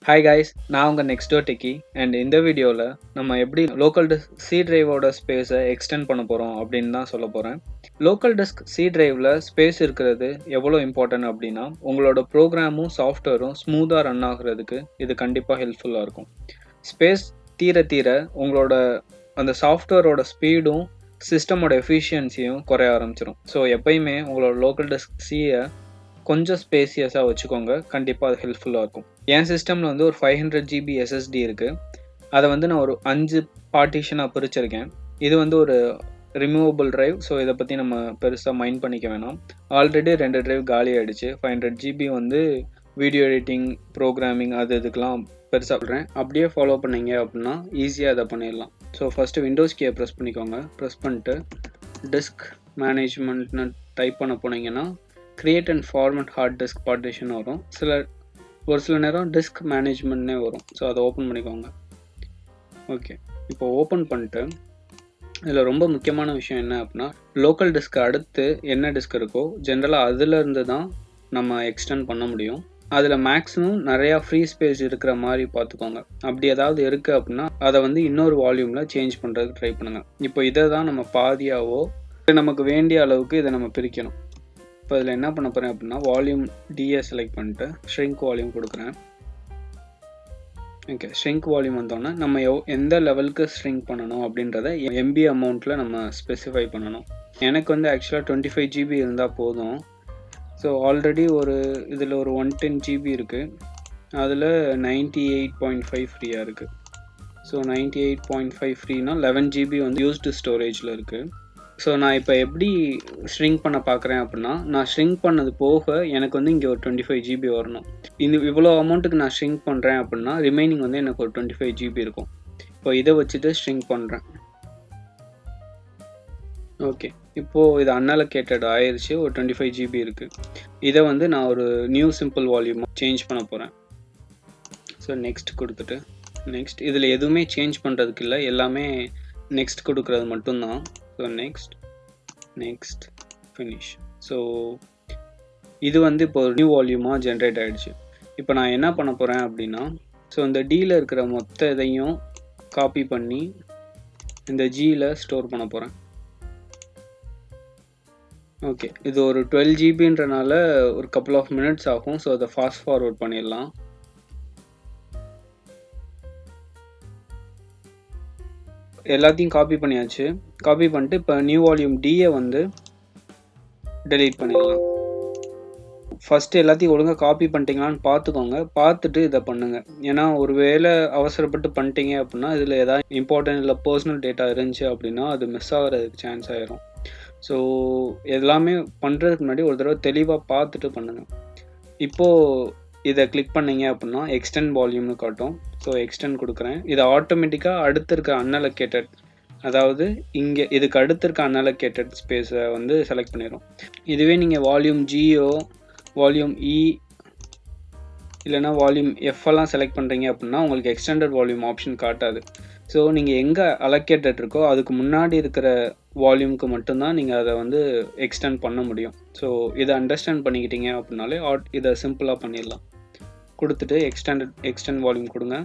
Hi guys, நான் உங்கள் next door techie and இந்த வீடியோவில் நம்ம எப்படி லோக்கல் டிஸ்க் சி டிரைவோட ஸ்பேஸை எக்ஸ்டெண்ட் பண்ண போகிறோம் அப்படின்னு தான் சொல்ல போகிறேன். லோக்கல் டிஸ்க் சி டிரைவில் ஸ்பேஸ் இருக்கிறது எவ்வளோ இம்பார்ட்டன்ட் அப்படின்னா உங்களோட ப்ரோக்ராமும் சாஃப்ட்வேரும் ஸ்மூத்தாக ரன் ஆகுறதுக்கு இது கண்டிப்பாக ஹெல்ப்ஃபுல்லாக இருக்கும். ஸ்பேஸ் தீர தீர உங்களோட அந்த சாஃப்ட்வேரோட ஸ்பீடும் சிஸ்டமோட எஃபிஷியன்சியும் குறைய ஆரம்பிச்சிடும். ஸோ எப்பயுமே உங்களோட லோக்கல் டிஸ்க் சியை கொஞ்சம் ஸ்பேசியஸாக வச்சுக்கோங்க, கண்டிப்பாக அது ஹெல்ப்ஃபுல்லாக இருக்கும். என் சிஸ்டமில் வந்து ஒரு 500 GB SSD இருக்குது. அதை வந்து நான் ஒரு 5 பார்ட்டிஷனாக பிரிச்சிருக்கேன். இது வந்து ஒரு ரிமூவபிள் ட்ரைவ். ஸோ இதை பற்றி நம்ம பெருசாக மைண்ட் பண்ணிக்க வேணாம். ஆல்ரெடி 2 ட்ரைவ் காலி ஆகிடுச்சு. 500 GB வந்து வீடியோ எடிட்டிங், ப்ரோக்ராமிங் இதுக்கெலாம் பெருசாக சொல்கிறேன். அப்படியே ஃபாலோ பண்ணிங்க அப்படின்னா ஈஸியாக அதை பண்ணிடலாம். ஸோ ஃபஸ்ட்டு விண்டோஸ் கீயை ப்ரெஸ் பண்ணிக்கோங்க. ப்ரெஸ் பண்ணிட்டு டிஸ்க் மேனேஜ்மெண்ட்னு டைப் பண்ண போனீங்கன்னா create and format hard disk partition வரும். ஒரு சில நேரம் டிஸ்க் மேனேஜ்மெண்ட்னே வரும். ஸோ அதை ஓப்பன் பண்ணிக்கோங்க. ஓகே, இப்போ ஓப்பன் பண்ணிட்டு இதில் ரொம்ப முக்கியமான விஷயம் என்ன அப்படின்னா, லோக்கல் டிஸ்க்கு அடுத்து என்ன டிஸ்க் இருக்கோ ஜென்ரலாக அதிலேருந்து தான் நம்ம எக்ஸ்டெண்ட் பண்ண முடியும். அதில் மேக்ஸிமம் நிறையா ஃப்ரீ ஸ்பேஸ் இருக்கிற மாதிரி பார்த்துக்கோங்க. அப்படி ஏதாவது இருக்குது அப்படின்னா அதை வந்து இன்னொரு வால்யூமில் சேஞ்ச் பண்ணுறதுக்கு ட்ரை பண்ணுங்கள். இப்போ இதை தான் நம்ம பாதியாவோ நமக்கு வேண்டிய அளவுக்கு இதை நம்ம பிரிக்கணும். இப்போ இதில் என்ன பண்ண போகிறேன் அப்படின்னா வால்யூம் டிஏ செலக்ட் பண்ணிட்டு ஷ்ரிங்க் வால்யூம் கொடுக்குறேன். ஓகே, ஷ்ரிங்க் வால்யூம் வந்தோன்னா நம்ம எந்த லெவலுக்கு ஷ்ரிங்க் பண்ணணும் அப்படின்றத எம்பி அமௌண்ட்டில் நம்ம ஸ்பெசிஃபை பண்ணணும். எனக்கு வந்து ஆக்சுவலாக 25 GB இருந்தால் போதும். ஸோ ஆல்ரெடி இதில் ஒரு 110 GB இருக்குது. அதில் 98.5 ஃப்ரீயாக இருக்குது. ஸோ 98.5 ஃப்ரீனா 11 GB வந்து யூஸ்டு ஸ்டோரேஜில் இருக்குது. ஸோ நான் இப்போ எப்படி ஷ்ரிங்க் பண்ண பார்க்குறேன் அப்படின்னா, நான் ஷ்ரிங்க் பண்ணது போக எனக்கு வந்து இங்கே ஒரு 25 GB வரணும். இவ்வளோ அமௌண்ட்டுக்கு நான் ஷ்ரிங்க் பண்ணுறேன் அப்படின்னா ரிமைனிங் வந்து எனக்கு ஒரு 25 GB இருக்கும். இப்போ இதை வச்சுட்டு ஷ்ரிங்க் பண்ணுறேன். ஓகே, இப்போது இது அன்அலோகேட்டட் ஆயிடுச்சு. ஒரு 25 GB இருக்குது. இதை வந்து நான் ஒரு நியூ சிம்பிள் வால்யூம் சேஞ்ச் பண்ண போகிறேன். ஸோ நெக்ஸ்ட் கொடுத்துட்டு நெக்ஸ்ட் இதில் எதுவுமே சேஞ்ச் பண்ணுறதுக்கு இல்லை, எல்லாமே நெக்ஸ்ட் கொடுக்குறது மட்டும்தான். So next finish. ஸோ இது வந்து இப்போ ஒரு நியூ வால்யூமாக ஜென்ரேட் ஆகிடுச்சு. இப்போ நான் என்ன பண்ண போகிறேன் அப்படின்னா, ஸோ இந்த டியில் இருக்கிற மொத்த இதையும் காப்பி பண்ணி இந்த ஜியில் ஸ்டோர் பண்ண போகிறேன். ஓகே, இது ஒரு 12 GBன்றனால ஒரு கப்புள் ஆஃப் மினிட்ஸ் ஆகும். ஸோ அதை ஃபாஸ்ட் ஃபார்வர்ட் பண்ணிடலாம். எல்லாத்தையும் காப்பி பண்ணியாச்சு. காப்பி பண்ணிட்டு இப்போ நியூ வால்யூம் டியை வந்து டெலீட் பண்ணிடலாம். ஃபஸ்ட்டு எல்லாத்தையும் ஒழுங்காக காப்பி பண்ணிட்டீங்களான்னு பார்த்துக்கோங்க. பார்த்துட்டு இதை பண்ணுங்கள். ஏன்னா ஒரு வேளை அவசரப்பட்டு பண்ணிட்டீங்க அப்படின்னா இதில் ஏதாவது இம்பார்ட்டன்ட் இல்லை பர்சனல் டேட்டா இருந்துச்சு அப்படின்னா அது மிஸ் ஆகிறதுக்கு சான்ஸ் ஆகிரும். ஸோ எல்லாமே பண்ணுறதுக்கு முன்னாடி ஒரு தடவை தெளிவாக பார்த்துட்டு பண்ணுங்கள். இப்போது இதை கிளிக் பண்ணிங்க அப்படின்னா எக்ஸ்டெண்ட் வால்யூம்னு காட்டும். ஸோ எக்ஸ்டெண்ட் கொடுக்குறேன். இது ஆட்டோமேட்டிக்காக அடுத்து இருக்க அன்அலோகேட்டட், அதாவது இங்கே இதுக்கு அடுத்து இருக்க அன்அலோகேட்டட் ஸ்பேஸை வந்து செலக்ட் பண்ணிடும். இதுவே நீங்கள் வால்யூம் ஜியோ, வால்யூம் இ இல்லைனா வால்யூம் எஃப்எல்லாம் செலக்ட் பண்ணுறீங்க அப்படின்னா உங்களுக்கு எக்ஸ்டெண்டட் வால்யூம் ஆப்ஷன் காட்டாது. ஸோ நீங்கள் எங்கே அலோகேட்டட் இருக்கோ அதுக்கு முன்னாடி இருக்கிற வால்யூமுக்கு மட்டும்தான் நீங்கள் அதை வந்து எக்ஸ்டெண்ட் பண்ண முடியும். ஸோ இதை அண்டர்ஸ்டாண்ட் பண்ணிக்கிட்டீங்க அப்படின்னாலே இதை சிம்பிளாக பண்ணிடலாம். கொடுத்துட்டு எக்ஸ்டெண்ட் வால்யூம் கொடுங்க.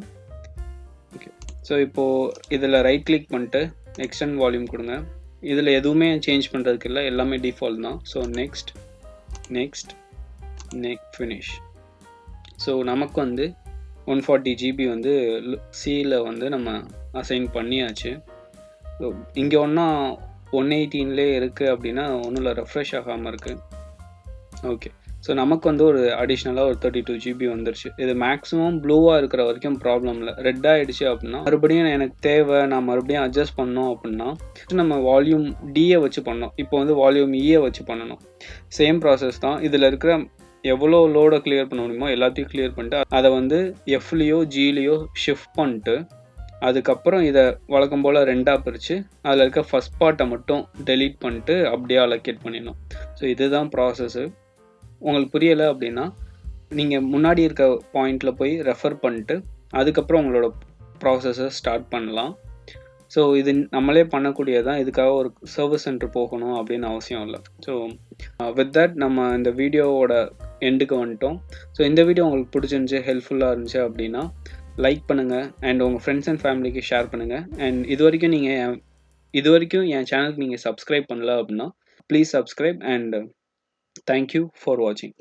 ஓகே, ஸோ இப்போது இதில் ரைட் கிளிக் பண்ணிட்டு எக்ஸ்டெண்ட் வால்யூம் கொடுங்க. இதில் எதுவுமே சேஞ்ச் பண்ணுறதுக்கு இல்லை, எல்லாமே டிஃபால்ட் தான். So next finish. ஸோ நமக்கு வந்து 140 GB வந்து சியில் வந்து நம்ம அசைன் பண்ணியாச்சு. ஸோ இங்கே ஒன்றா 118லே இருக்குது அப்படின்னா ஒன்றும் இல்லை, ரெஃப்ரெஷ் ஆகாமல் இருக்குது. ஓகே, ஸோ நமக்கு வந்து ஒரு அடிஷ்னலாக ஒரு 32 GB வந்துருச்சு. இது மேக்ஸிமம் ப்ளூவாக இருக்கிற வரைக்கும் ப்ராப்ளம் இல்லை. ரெட் ஆகிடுச்சு அப்படின்னா மறுபடியும் எனக்கு தேவை, நான் மறுபடியும் அட்ஜஸ்ட் பண்ணோம் அப்படின்னா நம்ம வால்யூம் டியை வச்சு பண்ணோம். இப்போ வந்து வால்யூம் இயை வச்சு பண்ணணும். சேம் ப்ராசஸ் தான். இதில் இருக்கிற எவ்வளோ லோடை கிளியர் பண்ண முடியுமோ எல்லாத்தையும் கிளியர் பண்ணிட்டு அதை வந்து எஃப்லேயோ ஜிலேயோ ஷிஃப்ட் பண்ணிட்டு அதுக்கப்புறம் இதை வழக்கம் போல் ரெண்டாக பிரித்து அதில் இருக்க ஃபஸ்ட் பார்ட்டை மட்டும் டெலீட் பண்ணிட்டு அப்படியே அலோகேட் பண்ணிடணும். ஸோ இதுதான் ப்ராசஸ்ஸு. உங்களுக்கு புரியலை அப்படின்னா நீங்கள் முன்னாடி இருக்க பாயிண்டில் போய் ரெஃபர் பண்ணிட்டு அதுக்கப்புறம் உங்களோட ப்ராசஸை ஸ்டார்ட் பண்ணலாம். ஸோ இது நம்மளே பண்ணக்கூடியதான். இதுக்காக ஒரு சர்வீஸ் சென்டர் போகணும் அப்படின்னு அவசியம் இல்லை. ஸோ வித் தட் நம்ம இந்த வீடியோவோட எண்டுக்கு வந்துட்டோம். ஸோ இந்த வீடியோ உங்களுக்கு பிடிச்சிருந்துச்சு, ஹெல்ப்ஃபுல்லாக இருந்துச்சு அப்படின்னா லைக் பண்ணுங்கள் அண்ட் உங்கள் ஃப்ரெண்ட்ஸ் அண்ட் ஃபேமிலிக்கு ஷேர் பண்ணுங்கள். அண்ட் இது வரைக்கும் என் சேனலுக்கு நீங்கள் சப்ஸ்கிரைப் பண்ணல அப்படின்னா please subscribe and thank you for வாட்சிங்.